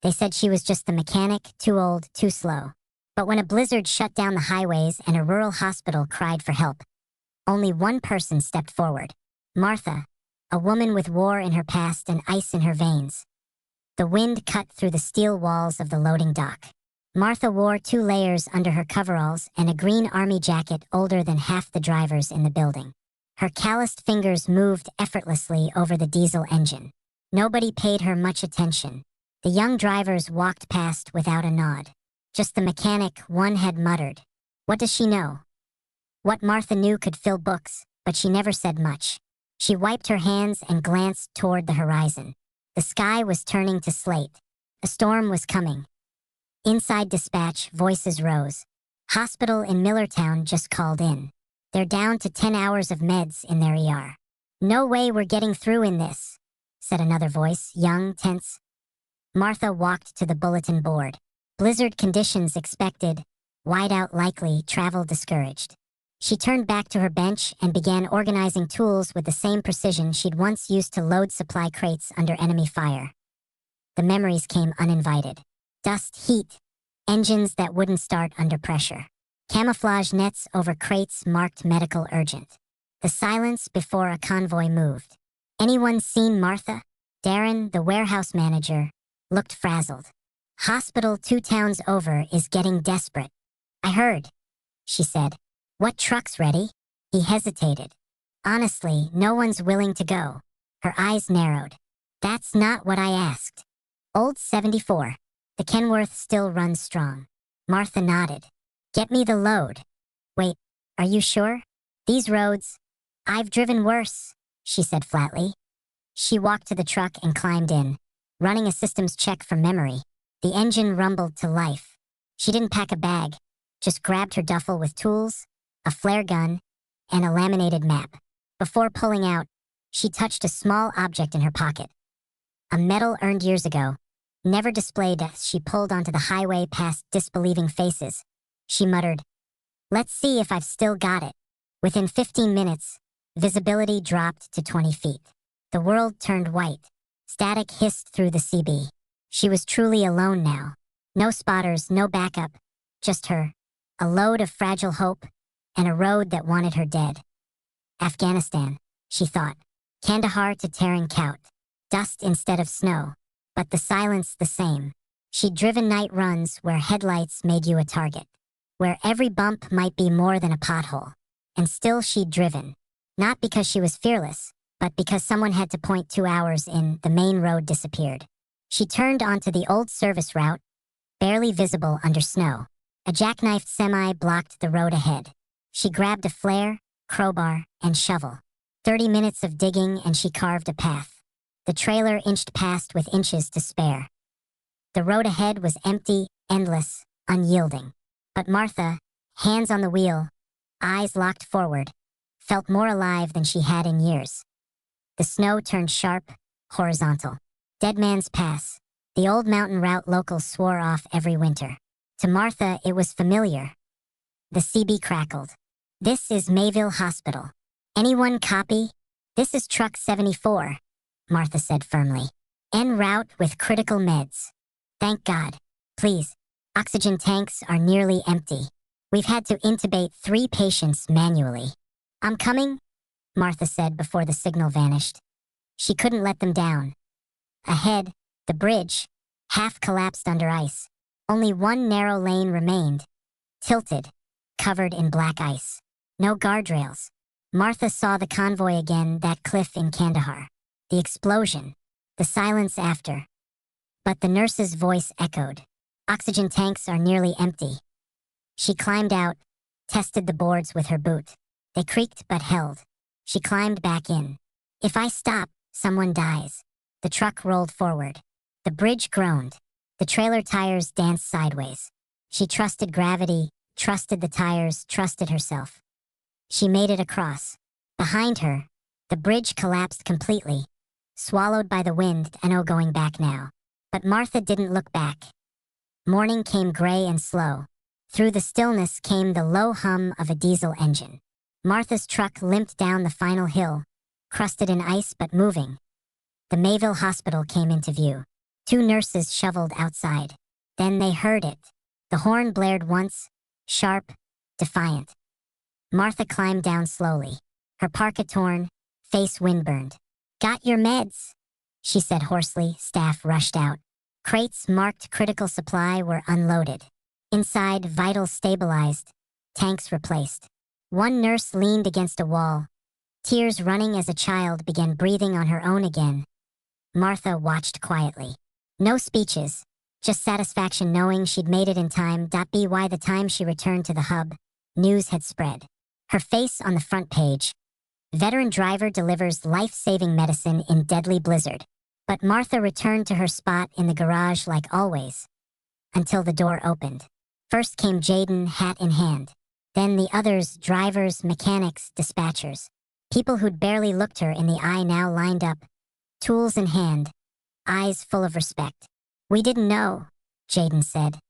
They said she was just the mechanic, too old, too slow. But when a blizzard shut down the highways and a rural hospital cried for help, only one person stepped forward. Martha, a woman with war in her past and ice in her veins. The wind cut through the steel walls of the loading dock. Martha wore 2 layers under her coveralls and a green army jacket older than half the drivers in the building. Her calloused fingers moved effortlessly over the diesel engine. Nobody paid her much attention. The young drivers walked past without a nod. Just the mechanic, one had muttered. What does she know? What Martha knew could fill books, but she never said much. She wiped her hands and glanced toward the horizon. The sky was turning to slate. A storm was coming. Inside dispatch, voices rose. Hospital in Millertown just called in. They're down to 10 hours of meds in their ER. No way we're getting through in this, said another voice, young, tense. Martha walked to the bulletin board. Blizzard conditions expected, whiteout likely, travel discouraged. She turned back to her bench and began organizing tools with the same precision she'd once used to load supply crates under enemy fire. The memories came uninvited. Dust, heat, engines that wouldn't start under pressure. Camouflage nets over crates marked medical urgent. The silence before a convoy moved. Anyone seen Martha? Darren, the warehouse manager, looked frazzled. Hospital 2 towns over is getting desperate. I heard, she said. What truck's ready? He hesitated. Honestly, no one's willing to go. Her eyes narrowed. That's not what I asked. Old 74. The Kenworth still runs strong. Martha nodded. Get me the load. Wait, are you sure? These roads. I've driven worse, she said flatly. She walked to the truck and climbed in, running a systems check from memory. The engine rumbled to life. She didn't pack a bag, just grabbed her duffel with tools, a flare gun, and a laminated map. Before pulling out, she touched a small object in her pocket. A medal earned years ago, never displayed as she pulled onto the highway past disbelieving faces. She muttered, "Let's see if I've still got it." Within 15 minutes, visibility dropped to 20 feet. The world turned white. Static hissed through the CB. She was truly alone now. No spotters, no backup, just her. A load of fragile hope, and a road that wanted her dead. Afghanistan, she thought. Kandahar to Tarin Kowt. Dust instead of snow, but the silence the same. She'd driven night runs where headlights made you a target, where every bump might be more than a pothole. And still she'd driven. Not because she was fearless, but because someone had to point 2 hours in, the main road disappeared. She turned onto the old service route, barely visible under snow. A jackknifed semi blocked the road ahead. She grabbed a flare, crowbar, and shovel. 30 minutes of digging and she carved a path. The trailer inched past with inches to spare. The road ahead was empty, endless, unyielding. But Martha, hands on the wheel, eyes locked forward, felt more alive than she had in years. The snow turned sharp, horizontal. Dead Man's Pass, the old mountain route locals swore off every winter. To Martha, it was familiar. The CB crackled. This is Mayville Hospital. Anyone copy? This is Truck 74, Martha said firmly. En route with critical meds. Thank God. Please. Oxygen tanks are nearly empty. We've had to intubate 3 patients manually. I'm coming, Martha said before the signal vanished. She couldn't let them down. Ahead, the bridge, half collapsed under ice. Only one narrow lane remained, tilted, covered in black ice. No guardrails. Martha saw the convoy again, that cliff in Kandahar. The explosion, the silence after. But the nurse's voice echoed. Oxygen tanks are nearly empty. She climbed out, tested the boards with her boot. They creaked but held. She climbed back in. If I stop, someone dies. The truck rolled forward. The bridge groaned. The trailer tires danced sideways. She trusted gravity, trusted the tires, trusted herself. She made it across. Behind her, the bridge collapsed completely, swallowed by the wind, no going back now. But Martha didn't look back. Morning came gray and slow. Through the stillness came the low hum of a diesel engine. Martha's truck limped down the final hill, crusted in ice but moving. The Mayville Hospital came into view. Two nurses shoveled outside. Then they heard it. The horn blared once, sharp, defiant. Martha climbed down slowly, her parka torn, face windburned. "Got your meds," she said hoarsely. Staff rushed out. Crates marked critical supply were unloaded. Inside, vitals stabilized, tanks replaced. One nurse leaned against a wall, tears running as a child began breathing on her own again. Martha watched quietly. No speeches, just satisfaction knowing she'd made it in time. By the time she returned to the hub, news had spread. Her face on the front page. Veteran driver delivers life-saving medicine in deadly blizzard. But Martha returned to her spot in the garage like always, until the door opened. First came Jaden, hat in hand. Then the others, drivers, mechanics, dispatchers. People who'd barely looked her in the eye now lined up, tools in hand, eyes full of respect. "We didn't know," Jaden said.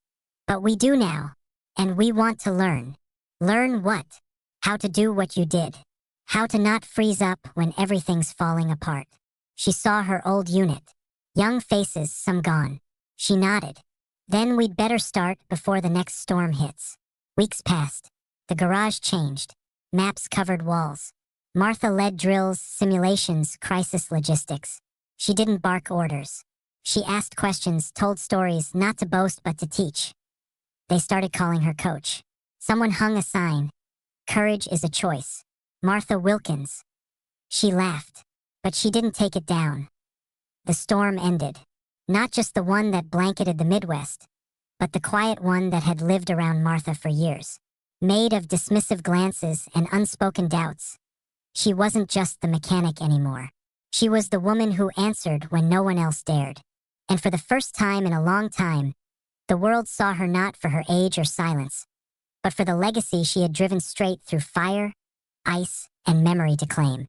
"But we do now. And we want to learn." "Learn what?" "How to do what you did. How to not freeze up when everything's falling apart." She saw her old unit. Young faces, some gone. She nodded. "Then we'd better start before the next storm hits." Weeks passed. The garage changed. Maps covered walls. Martha led drills, simulations, crisis logistics. She didn't bark orders. She asked questions, told stories, not to boast but to teach. They started calling her coach. Someone hung a sign. "Courage is a choice. Martha Wilkins." She laughed, but she didn't take it down. The storm ended. Not just the one that blanketed the Midwest, but the quiet one that had lived around Martha for years. Made of dismissive glances and unspoken doubts. She wasn't just the mechanic anymore. She was the woman who answered when no one else dared. And for the first time in a long time, the world saw her not for her age or silence, but for the legacy she had driven straight through fire, ice, and memory to claim.